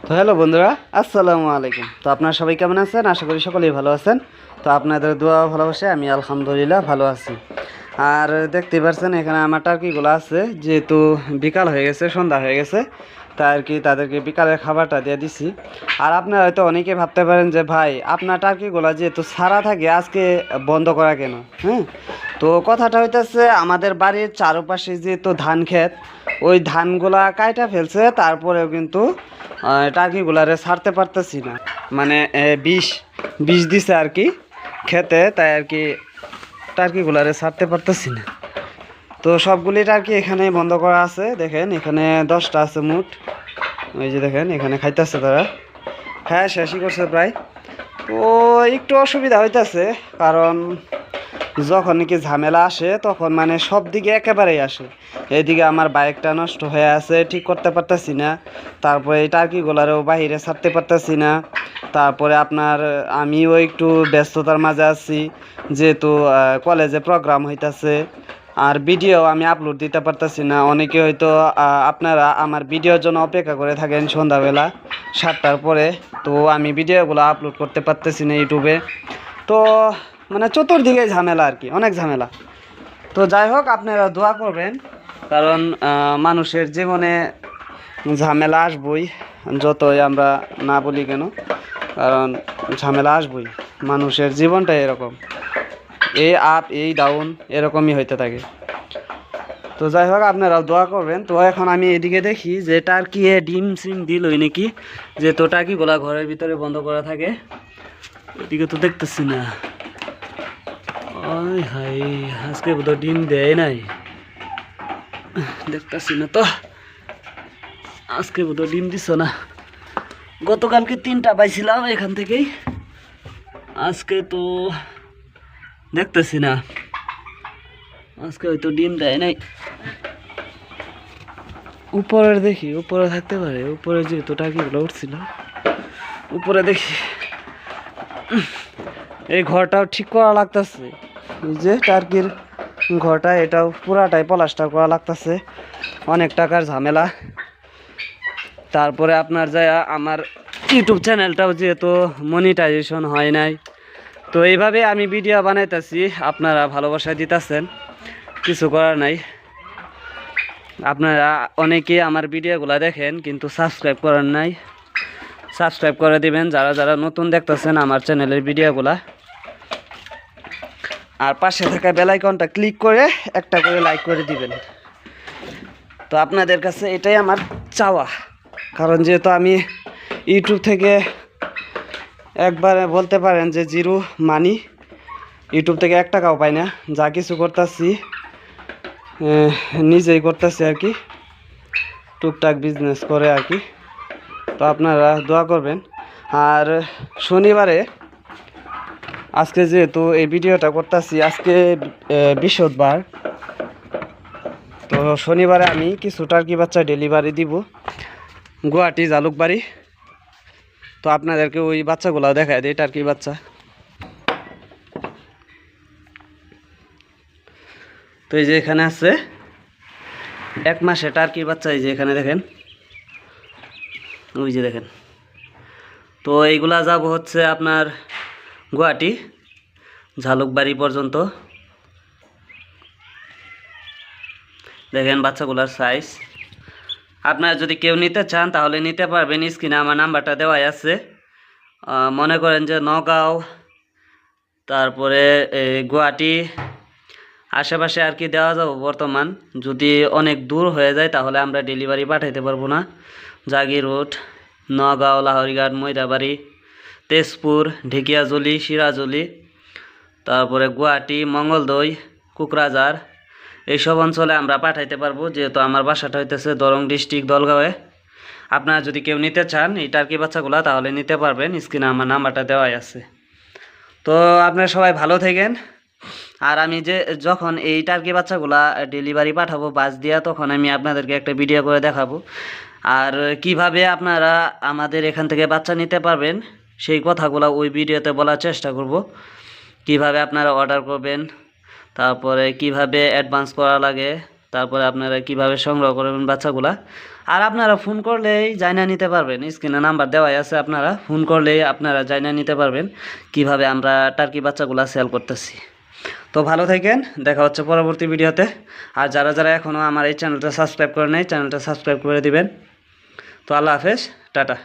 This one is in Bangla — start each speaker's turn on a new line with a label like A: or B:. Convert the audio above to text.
A: তো হ্যালো বন্ধুরা, আসসালামু আলাইকুম। তো আপনারা সবাই কেমন আছেন? আশা করি সকলেই ভালো আছেন। তো আপনাদের দোয়া ভালোবাসে আমি আলহামদুলিল্লাহ ভালো আছি। আর দেখতে পাচ্ছেন এখানে আমার টার্কিগুলো আছে, যেহেতু বিকাল হয়ে গেছে, সন্ধ্যা হয়ে গেছে, তাই আর কি তাদেরকে বিকালের খাবারটা দিয়ে দিছি। আর আপনারা হয়তো অনেকে ভাবতে পারেন যে ভাই, আপনার টার্কিগুলো যেহেতু ছাড়া থাকে আজকে বন্ধ করা কেন? হ্যাঁ, তো কথাটা হইতেছে আমাদের বাড়ির চারপাশে যেহেতু ধান ক্ষেত, ওই ধানগুলা কাইটা ফেলছে, তারপরেও কিন্তু টার্কিগুলারে ছাড়তে পারতেছি না। মানে বিষ বিষ দিছে আর কি খেতে, তাই আর কি টার্কিগুলারে ছাড়তে পারতেছি না। তো সবগুলি টার্কি এখানে বন্ধ করা আছে। দেখেন এখানে 10টা আছে মোট। ওই যে দেখেন এখানে খাইতেছে তারা। হ্যাঁ, শেষই করছে প্রায়। তো একটু অসুবিধা হইতেছে, কারণ যখন নাকি ঝামেলা আসে তখন মানে সব দিকে একেবারেই আসে। এইদিকে আমার বাইকটা নষ্ট হয়ে আছে, ঠিক করতে পারতেছি না। তারপরে এই টার্কিগুলারও বাহিরে ছাড়তে পারতেছি না। তারপরে আপনার আমিও একটু ব্যস্ততার মাঝে আছি, যেহেতু কলেজে প্রোগ্রাম হইতাছে। আর ভিডিও আমি আপলোড দিতে পারতেছি না। অনেকে হয়তো আপনারা আমার ভিডিওর জন্য অপেক্ষা করে থাকেন সন্ধ্যাবেলা 7টার পরে। তো আমি ভিডিওগুলো আপলোড করতে পারতেছি না ইউটিউবে। তো মানে চতুর্দিকে ঝামেলা আর কি, অনেক ঝামেলা। তো যাই হোক, আপনারা দোয়া করবেন, কারণ মানুষের জীবনে ঝামেলা আসবই, যতই আমরা না বলি কেন, কারণ ঝামেলা আসবই। মানুষের জীবনটাই এরকম, এই আপ এই ডাউন এরকমই হইতে থাকে। তো যাই হোক, আপনারাও দোয়া করবেন। তো এখন আমি এদিকে দেখি যে টার্কি ডিম সিম দিল নাকি, যে তো টার্কিগুলা ঘরের ভিতরে বন্ধ করা থাকে। এদিকে তো দেখতেছি না। ওই হাই, আজকে বোধহয় ডিম দেয় নাই, দেখতেছি না তো। আজকে বোধহয় ডিম দিছ না। গতকালকে 3টা পাইছিলাম এখান থেকেই, আজকে তো দেখতেছি না। আজকে হয়তো ডিম দেয় নাই। উপরের দেখি, উপরে থাকতে পারে। উপরে যেহেতু টাকিগুলো উঠছিল, উপরে দেখি। এই ঘরটাও ঠিক করা লাগতেছে, এই যে টার্কির ঘরটা, এটাও পুরাটাই প্লাস্টার করা লাগতেছে। অনেক টাকার ঝামেলা। তারপরে আপনার যায় আমার ইউটিউব চ্যানেলটাও যেহেতু মনিটাইজেশন হয় নাই, তো এইভাবে আমি ভিডিও বানাইতেছি, আপনারা ভালোবাসা দিতেছেন, কিছু করার নাই। আপনারা অনেকেই আমার ভিডিওগুলো দেখেন কিন্তু সাবস্ক্রাইব করেন নাই, সাবস্ক্রাইব করে দিবেন যারা যারা নতুন দেখতেছেন আমার চ্যানেলের ভিডিওগুলা। আর পাশে থাকা বেল আইকনটা ক্লিক করে একটা করে লাইক করে দিবেন। তো আপনাদের কাছে এটাই আমার চাওয়া, কারণ যেহেতু আমি ইউটিউব থেকে একবারে বলতে পারেন যে জিরো মানি, ইউটিউব থেকে 1 টাকাও পাই না। যা কিছু করতেছি নিজেই করতেছি আর কি, টুকটাক বিজনেস করে আর কি। তো আপনারা দোয়া করবেন। আর শনিবারে, আজকে যেহেতু এই ভিডিওটা করতেছি, আজকে বৃহস্পতিবার, তো শনিবারে আমি কিছু টার্কি বাচ্চা ডেলিভারি দিব গুয়াহাটি জালুকবাড়ি। তো আপনাদেরকে ওই বাচ্চাগুলো দেখায় দিই, টার্কি বাচ্চা। তো এই যে এখানে আছে 1 মাসে টার্কি বাচ্চা, এই যে এখানে দেখেন, ওই যে দেখেন। তো এইগুলা যাব হচ্ছে আপনার গুয়াহাটি ঝালুকবাড়ি পর্যন্ত। দেখেন বাচ্চাগুলার সাইজ। আপনারা যদি কেউ নিতে চান তাহলে নিতে পারবেন, স্ক্রিনে আমার নাম্বারটা দেওয়াই আছে। মনে করেন যে নগাঁও, তারপরে গুয়াহাটি আশেপাশে আর কি দেওয়া যাবে বর্তমান। যদি অনেক দূর হয়ে যায় তাহলে আমরা ডেলিভারি পাঠাইতে পারবো না। জাগিরোড, নগাঁও, লাহরিঘাট, ময়রাবাড়ি, তেজপুর, ঢেকিয়াজুলি, সিরাজুলি, তারপরে গুয়াহাটি, মঙ্গলদৈ, কোকরাঝার, এইসব অঞ্চলে আমরা পাঠাইতে পারবো, যেহেতু আমার বাসাটা হইতেছে দরং ডিস্ট্রিক্ট দলগাঁওয়ে। আপনারা যদি কেউ নিতে চান এই টার্কি বাচ্চাগুলো তাহলে নিতে পারবেন, স্ক্রিনে আমার নাম্বারটা দেওয়াই আছে। তো আপনারা সবাই ভালো থাকেন। আর আমি যে যখন এই টার্কি বাচ্চাগুলা ডেলিভারি পাঠাবো বাস দিয়া, তখন আমি আপনাদেরকে একটা ভিডিও করে দেখাবো। আর কিভাবে আপনারা আমাদের এখান থেকে বাচ্চা নিতে পারবেন সেই কথাগুলো ওই ভিডিওতে বলার চেষ্টা করব। কিভাবে আপনারা অর্ডার করবেন, তারপরে কিভাবে অ্যাডভান্স করা লাগে, তারপরে আপনারা কিভাবে সংগ্রহ করবেন বাচ্চাগুলা। আর আপনারা ফোন করলেই জানা নিতে পারবেন, স্ক্রিনে নাম্বার দেওয়াই আছে, আপনারা ফোন করলেই আপনারা জানা নিতে পারবেন কিভাবে আমরা টার্কি বাচ্চাগুলা সেল করতেছি। তো ভালো থাকেন, দেখা হচ্ছে পরবর্তী ভিডিওতে। আর যারা যারা এখনও আমার এই চ্যানেলটা সাবস্ক্রাইব করে নেই, চ্যানেলটা সাবস্ক্রাইব করে দিবেন। তো আল্লাহ হাফেজ, টাটা।